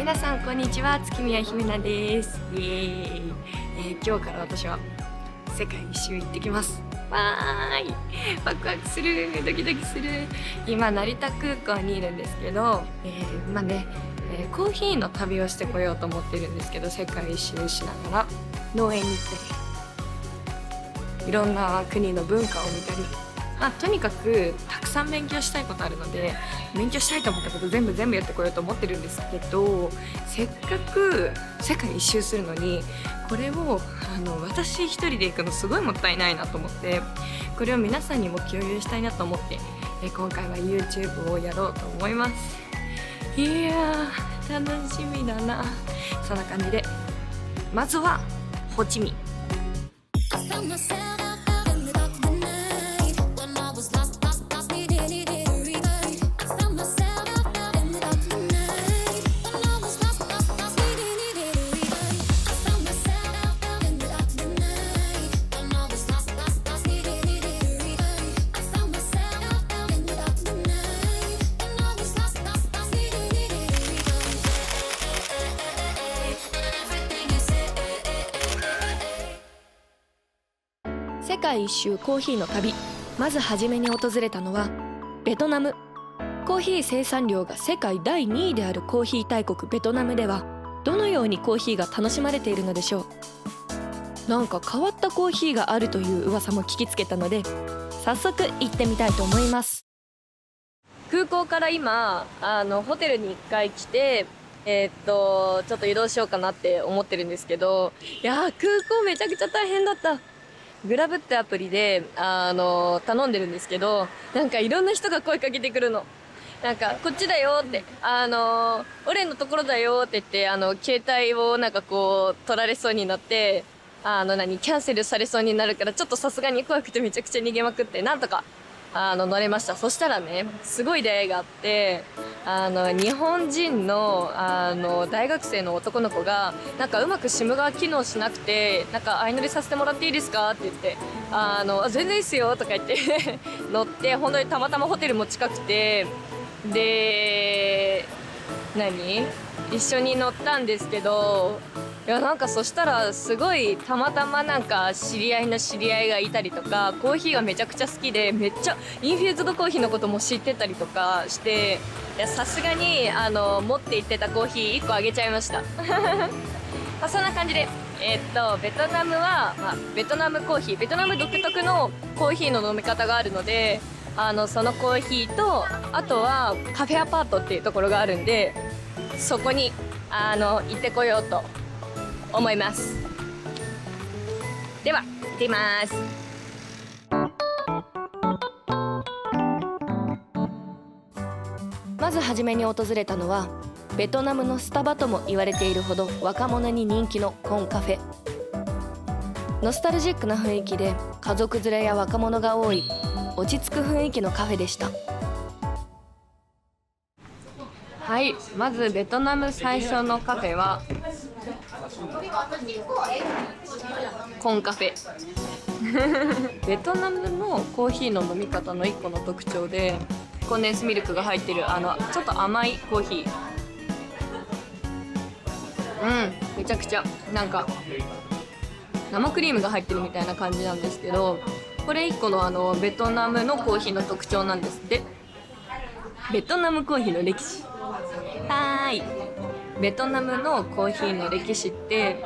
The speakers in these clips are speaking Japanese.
皆さんこんにちは、月宮姫奈です。イエーイ、今日から私は世界一周行ってきます。わーい、ワクワクする、ドキドキする。今成田空港にいるんですけど、コーヒーの旅をしてこようと思ってるんですけど、世界一周しながら農園に行ったりいろんな国の文化を見たり、とにかくたくさん勉強したいことあるので、勉強したいと思ったこと全部やってこようと思ってるんですけど、せっかく世界一周するのにこれを私一人で行くのすごいもったいないなと思って、これを皆さんにも共有したいなと思って、今回は YouTube をやろうと思います。いやー楽しみだな。そんな感じでまずはホチミン。世界一周コーヒーの旅。まず初めに訪れたのはベトナム。コーヒー生産量が世界第2位であるコーヒー大国ベトナムでは、どのようにコーヒーが楽しまれているのでしょう。なんか変わったコーヒーがあるという噂も聞きつけたので、早速行ってみたいと思います。空港から今ホテルに1回来て、ちょっと移動しようかなって思ってるんですけど、いやー空港めちゃくちゃ大変だった。グラブってアプリで頼んでるんですけど、なんかいろんな人が声かけてくるの。なんかこっちだよって、俺のところだよって言って、携帯をなんかこう取られそうになって、キャンセルされそうになるから、ちょっとさすがに怖くてめちゃくちゃ逃げまくって、なんとか乗れました。そしたらね、すごい出会いがあって、日本人の大学生の男の子が、なんかうまく SIM が機能しなくて、なんか相乗りさせてもらっていいですかって言って、全然いいっすよとか言って乗って、本当にたまたまホテルも近くて、で一緒に乗ったんですけど、いやなんかそしたらすごいたまたまなんか知り合いの知り合いがいたりとか、コーヒーがめちゃくちゃ好きで、めっちゃインフューズドコーヒーのことも知ってたりとかして、さすがに持って行ってたコーヒー1個あげちゃいましたそんな感じでベトナムは、ベトナムコーヒー、ベトナム独特のコーヒーの飲み方があるので、そのコーヒーと、あとはカフェアパートっていうところがあるんで、そこに行ってこようと思います。では行ってみます。まず初めに訪れたのはベトナムのスタバとも言われているほど若者に人気のコンカフェ。ノスタルジックな雰囲気で家族連れや若者が多い落ち着く雰囲気のカフェでした。はい、まずベトナム最初のカフェはコンカフェベトナムのコーヒーの飲み方の一個の特徴で、コンデンスミルクが入ってるちょっと甘いコーヒー、めちゃくちゃなんか生クリームが入ってるみたいな感じなんですけど、これ一個のベトナムのコーヒーの特徴なんですって。ベトナムコーヒーの歴史。ベトナムのコーヒーの歴史って、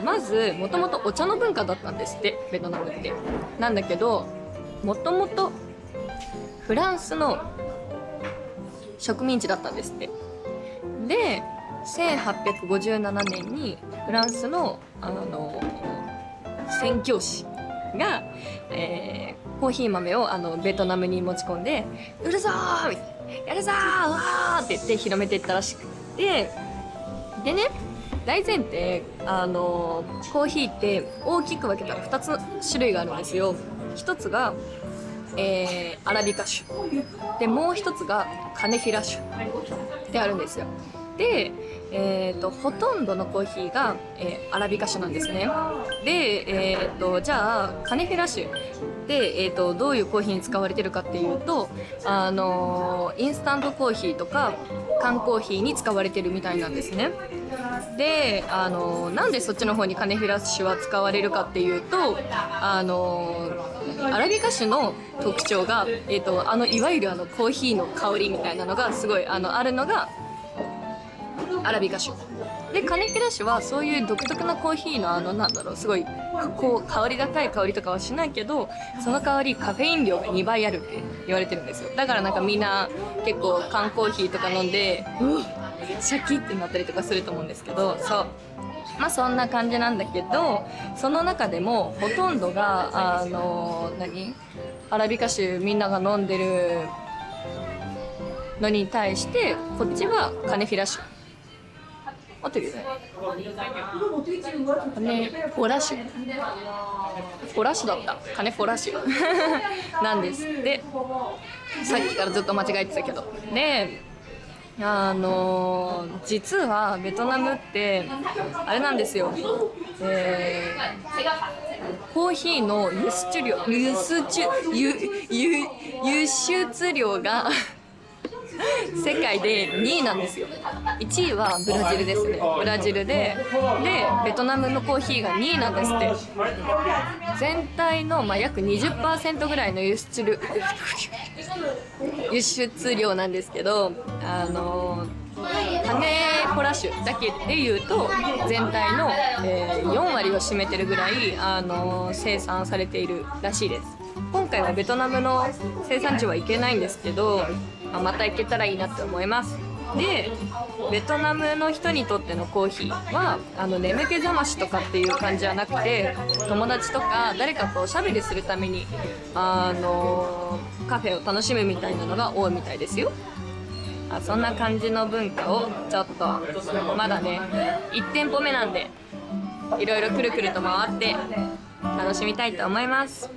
まずもともとお茶の文化だったんですって、ベトナムって。なんだけど、もともとフランスの植民地だったんですって。で、1857年にフランスの宣教師が、コーヒー豆をベトナムに持ち込んで、売るぞーみたいな、やるぞーわーって言って広めていったらしくて、でね、大前提コーヒーって大きく分けたら2つ種類があるんですよ。一つが、アラビカ種で、もう一つがカネフィラ種ってあるんですよ。で、ほとんどのコーヒーが、アラビカ種なんですね。で、じゃあカネフェラ種っで、どういうコーヒーに使われてるかっていうと、インスタントコーヒーとか缶コーヒーに使われてるみたいなんですね。で、なんでそっちの方にカネフラッシュは使われるかっていうと、アラビカ種の特徴が、いわゆるコーヒーの香りみたいなのがすごいあるのがアラビカ種で、カネフラ種はそういう独特なコーヒーのなんだろう、すごいこう香り高い香りとかはしないけど、その代わりカフェイン量が2倍あるって言われてるんですよ。だからなんかみんな結構缶コーヒーとか飲んでシャキッてなったりとかすると思うんですけど、そうまあそんな感じなんだけど、その中でもほとんどがアラビカ種みんなが飲んでるのに対して、こっちはカネフィラ種合ってるよね。カネフォラ種フォラ種だった。カネフォラ種なんですって。さっきからずっと間違えてたけど。で実はベトナムってあれなんですよ、コーヒーの輸出量が世界で2位なんですよ。1位はブラジルですね。ブラジルでベトナムのコーヒーが2位なんですって。全体の、約 20% ぐらいの輸出量なんですけど、カネフォラ種だけでいうと全体の、4割を占めてるぐらい生産されているらしいです。今回はベトナムの生産地は行けないんですけど、また行けたらいいなって思います。で、ベトナムの人にとってのコーヒーは眠気覚ましとかっていう感じじゃなくて、友達とか誰かとおしゃべりするためにカフェを楽しむみたいなのが多いみたいですよ。そんな感じの文化をちょっとまだね1店舗目なんで、いろいろくるくると回って楽しみたいと思います。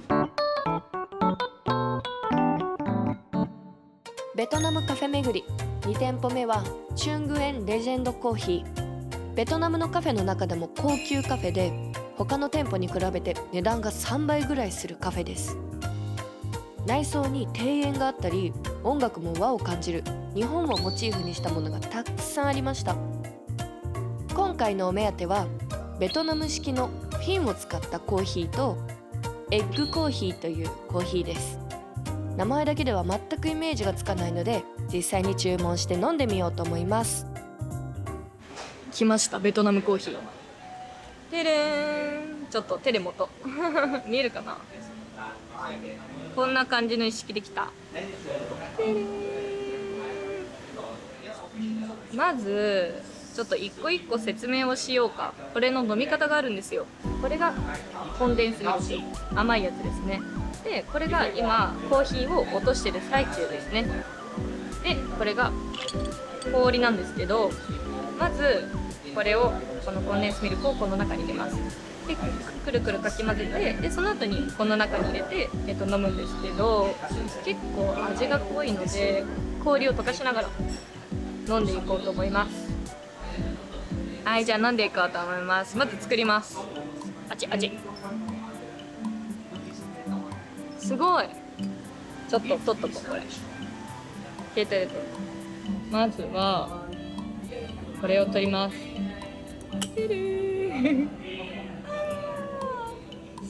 ベトナムカフェ巡り2店舗目はチュングエンレジェンドコーヒー。ベトナムのカフェの中でも高級カフェで、他の店舗に比べて値段が3倍ぐらいするカフェです。内装に庭園があったり、音楽も和を感じる日本をモチーフにしたものがたくさんありました。今回のお目当てはベトナム式のフィンを使ったコーヒーとエッグコーヒーというコーヒーです。名前だけでは全くイメージがつかないので、実際に注文して飲んでみようと思います。来ました、ベトナムコーヒー。てれーん、ちょっと手で元見えるかな。こんな感じの一式できた。まずちょっと一個一個説明をしようか。これの飲み方があるんですよ。これがコンデンスミルク、甘いやつですね。でこれが今コーヒーを落としてる最中ですね。でこれが氷なんですけど、まずこれをこのコンデンスミルクをこの中に入れます。でくるくるかき混ぜて、でその後にこの中に入れて、飲むんですけど、結構味が濃いので氷を溶かしながら飲んでいこうと思います。はい、じゃあ飲んでいこうと思います。まず作ります。あちあち、すごい。ちょっと取っとこう。これ出てる。まずはこれを取ります。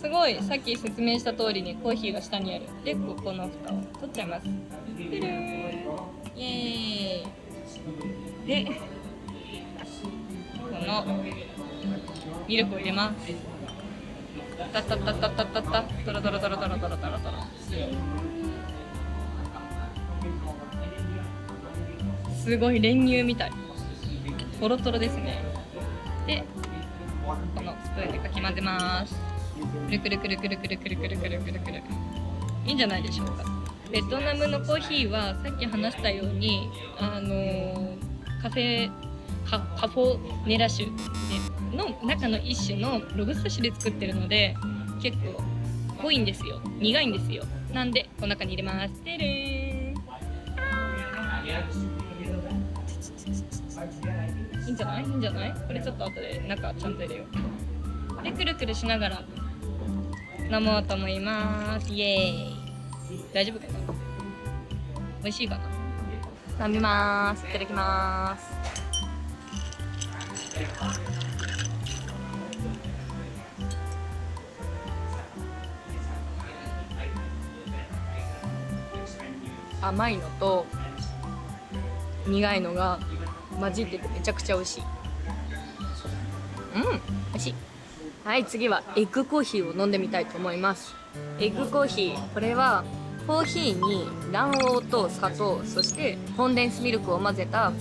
すごい、さっき説明した通りにコーヒーが下にある。でここの蓋を取っちゃいます。イエーイ。でこのミルクを入れます。タッタッタッタッタッタッタ、トロトロトロトロトロトロトロ。すごい練乳みたい。トロトロですね。でこのスプーンでかき混ぜます。くるくるくるくるくるくるくるくるくるくる。いいんじゃないでしょうか。ベトナムのコーヒーはさっき話したようにカフォネラ種の中の一種のロブスタ種で作ってるので、結構濃いんですよ。苦いんですよ。なんでこの中に入れます。てれーん。いいんじゃない？いいんじゃない？これちょっと後で中ちゃんと入れよう。でくるくるしながら飲もうと思います。イエーイ。大丈夫かな。美味しいかな。飲みます。いただきます。甘いのと苦いのが混じっててめちゃくちゃ美味しい。美味しい。はい、次はエッグコーヒーを飲んでみたいと思います。エッグコーヒー、これはコーヒーに卵黄と砂糖、そしてコンデンスミルクを混ぜた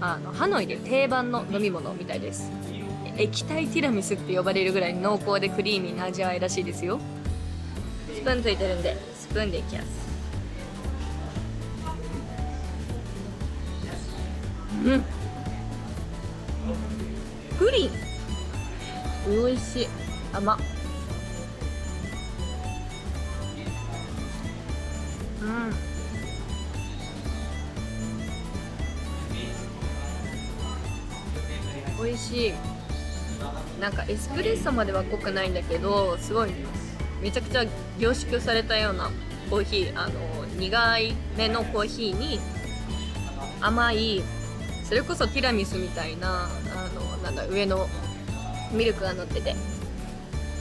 ハノイで定番の飲み物みたいです。液体ティラミスって呼ばれるぐらい濃厚でクリーミーな味わいらしいですよ。スプーンついてるんでスプーンでいきます。プリン美味しい。甘っ。美味しい。なんかエスプレッソまでは濃くないんだけど、すごいめちゃくちゃ凝縮されたようなコーヒー、苦いめのコーヒーに甘い、それこそティラミスみたいななんだ上のミルクが乗ってて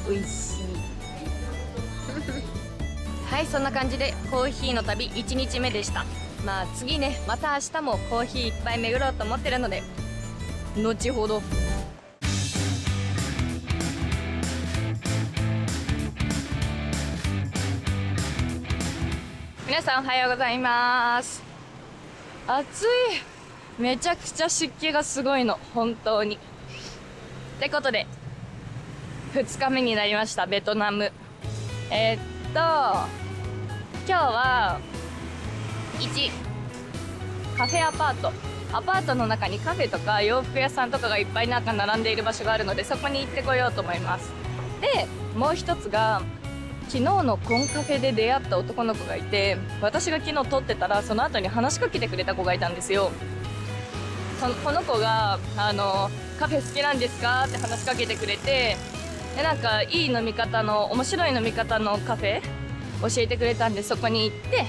美味しいはい、そんな感じでコーヒーの旅1日目でした。まあ次ね、また明日もコーヒーいっぱい巡ろうと思ってるので後ほど。皆さんおはようございます。暑い。めちゃくちゃ湿気がすごいの、本当に。ってことで2日目になりました、ベトナム。今日は1カフェアパートの中にカフェとか洋服屋さんとかがいっぱいなんか並んでいる場所があるので、そこに行ってこようと思います。でもう一つが、昨日のコンカフェで出会った男の子がいて、私が昨日撮ってたらその後に話しかけてくれた子がいたんですよ。この子がカフェ好きなんですかって話しかけてくれて、でなんかいい飲み方の面白い飲み方のカフェ教えてくれたんで、そこに行って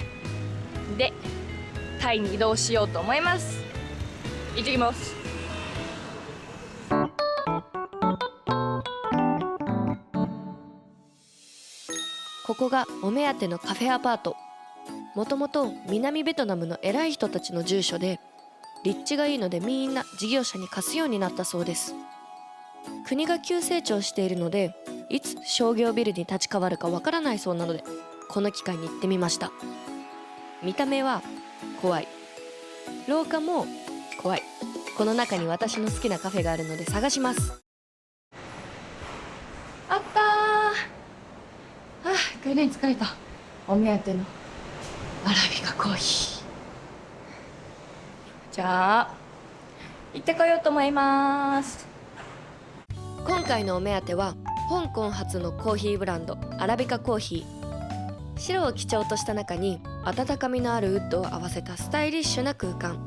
でタイに移動しようと思います。行ってきます。ここがお目当てのカフェアパート。もともと南ベトナムの偉い人たちの住所で、立地がいいのでみんな事業者に貸すようになったそうです。国が急成長しているので、いつ商業ビルに立ち替わるかわからないそうなので、この機会に行ってみました。見た目は怖い、廊下も怖い。この中に私の好きなカフェがあるので探します。あったー。帰りに疲れた。お目当てのアラビカコーヒー。じゃあ行ってこようと思います。今回のお目当ては香港発のコーヒーブランドアラビカコーヒー。白を基調とした中に温かみのあるウッドを合わせたスタイリッシュな空間。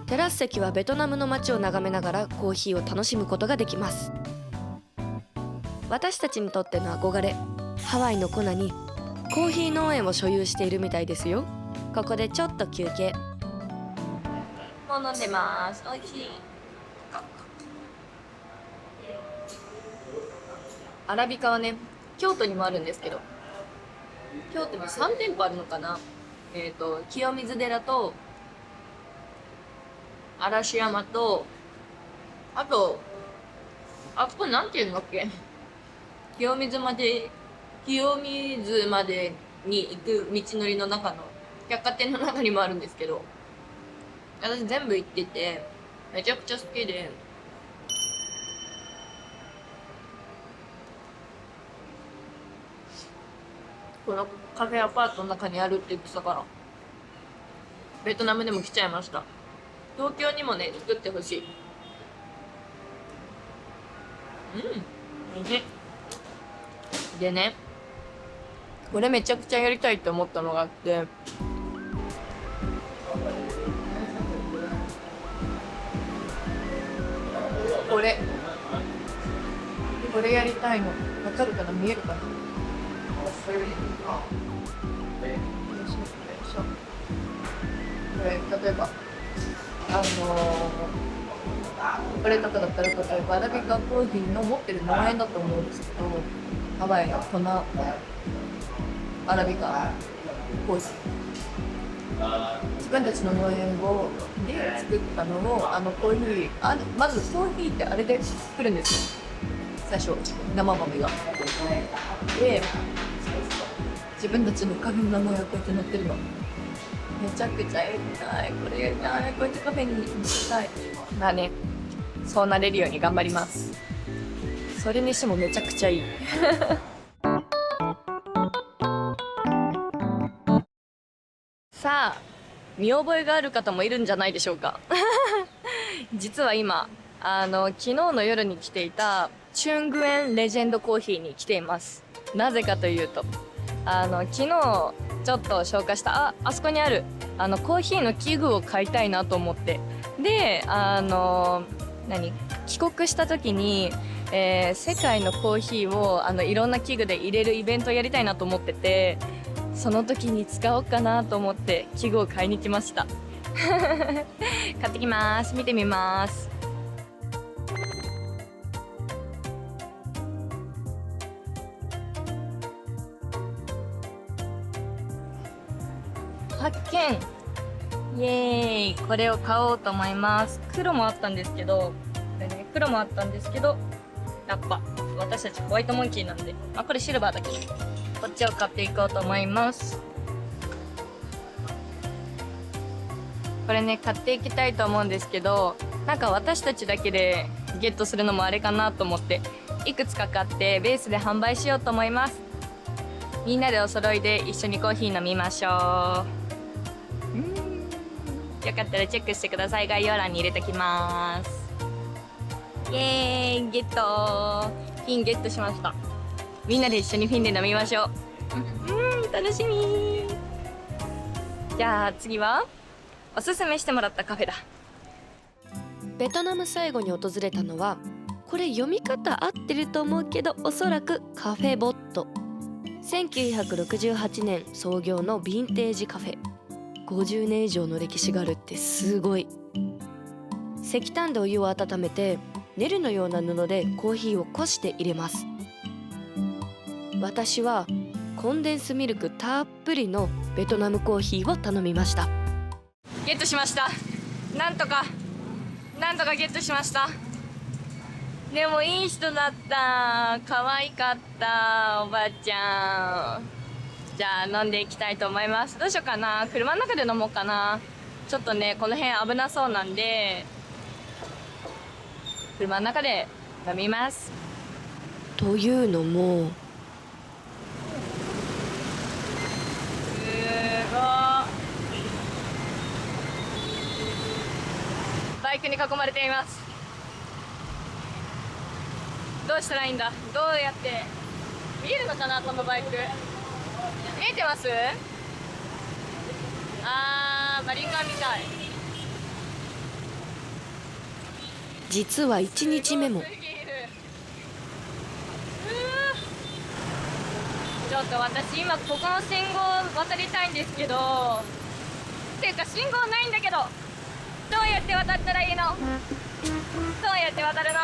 テラス席はベトナムの街を眺めながらコーヒーを楽しむことができます。私たちにとっての憧れ、ハワイのコナにコーヒー農園を所有しているみたいですよ。ここでちょっと休憩。もう飲んでます。おいしい。アラビカはね、京都にもあるんですけど、京都に3店舗あるのかな。清水寺と嵐山と、あとあそこなんていうのだっけ、清水までに行く道のりの中の百貨店の中にもあるんですけど、私全部行っててめちゃくちゃ好きで、このカフェアパートの中にあるって言ってたからベトナムでも来ちゃいました。東京にもね作ってほしい。おいしい。でね、これめちゃくちゃやりたいって思ったのがあって、これやりたいの。わかるかな、見えるかな。これ例えばこれとかだったら、例えばアラビカコーヒーの持ってる名前だと思うんですけど、ハワイの粉アラビカコーヒー、自分たちの農園で作ったのをコーヒーまずコーヒーってあれで作るんですよ、最初生豆が。で自分たちのカフェの名前がこうやって載ってるの。めちゃくちゃやりたい、これやりたい、こうやってカフェにしたい。まあね、そうなれるように頑張ります。それにしてもめちゃくちゃいい。さあ、見覚えがある方もいるんじゃないでしょうか。実は今昨日の夜に来ていたチュングエンレジェンドコーヒーに来ています。なぜかというと昨日ちょっと紹介したあそこにあるコーヒーの器具を買いたいなと思って、で帰国した時に、世界のコーヒーをいろんな器具で入れるイベントをやりたいなと思ってて、その時に使おうかなと思って器具を買いに来ました。買ってきます。見てみます。発見。イエーイ。これを買おうと思います。黒もあったんですけど、やっぱ私たちホワイトモンキーなんで、これシルバーだけどこっちを買っていこうと思います。これね、買っていきたいと思うんですけど、なんか私たちだけでゲットするのもあれかなと思って、いくつか買ってベースで販売しようと思います。みんなでお揃いで一緒にコーヒー飲みましょう。よかったらチェックしてください。概要欄に入れときます。イエーイ、ゲット。フィンゲットしました。みんなで一緒にフィンで飲みましょう。楽しみ。じゃあ次はおすすめしてもらったカフェだ。ベトナム最後に訪れたのは、これ読み方合ってると思うけど、おそらくカフェボット。1968年創業のヴィンテージカフェ。50年以上の歴史があるってすごい。石炭でお湯を温めて、ネルのような布でコーヒーをこして入れます。私はコンデンスミルクたっぷりのベトナムコーヒーを頼みました。ゲットしました。なんとかゲットしました。でもいい人だった。可愛かったおばあちゃん。じゃあ飲んでいきたいと思います。どうしようかな。車の中で飲もうかな。ちょっとね、この辺危なそうなんで車の中で飲みます。というのも、バイクに囲まれています。どうしたらいいんだ。どうやって見えるのかな、このバイク。見えてます？マリンガンみたい。実は1日目もちょっと私今ここの信号渡りたいんですけど、っていうか信号ないんだけど、どうやって渡ったらいいの？どうやって渡るの？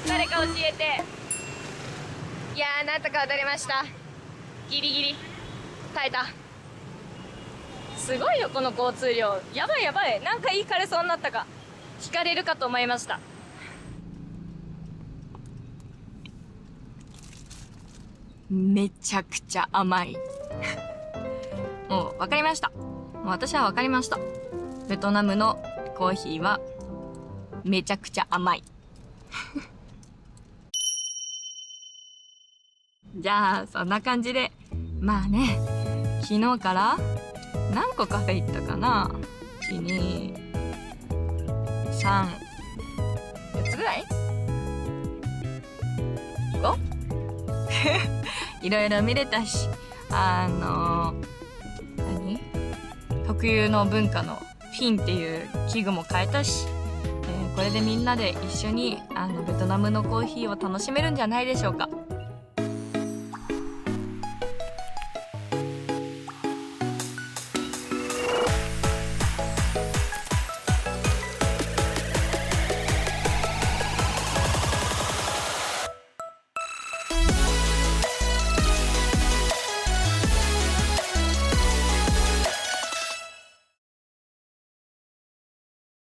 誰か教えて。いやー、なんとか渡りました。ギリギリ耐えた。すごいよこの交通量。やばいやばい。なんかいい枯れそうになったか。引かれるかと思いました。めちゃくちゃ甘い。もう分かりました。もう私は分かりました。ベトナムのコーヒーはめちゃくちゃ甘い。じゃあそんな感じで、まあね、昨日から何個カフェ行ったかな。1、2、3、4つぐらい 5? いろいろ見れたし、特有の文化のフィンっていう器具も買えたし、これでみんなで一緒にベトナムのコーヒーを楽しめるんじゃないでしょうか。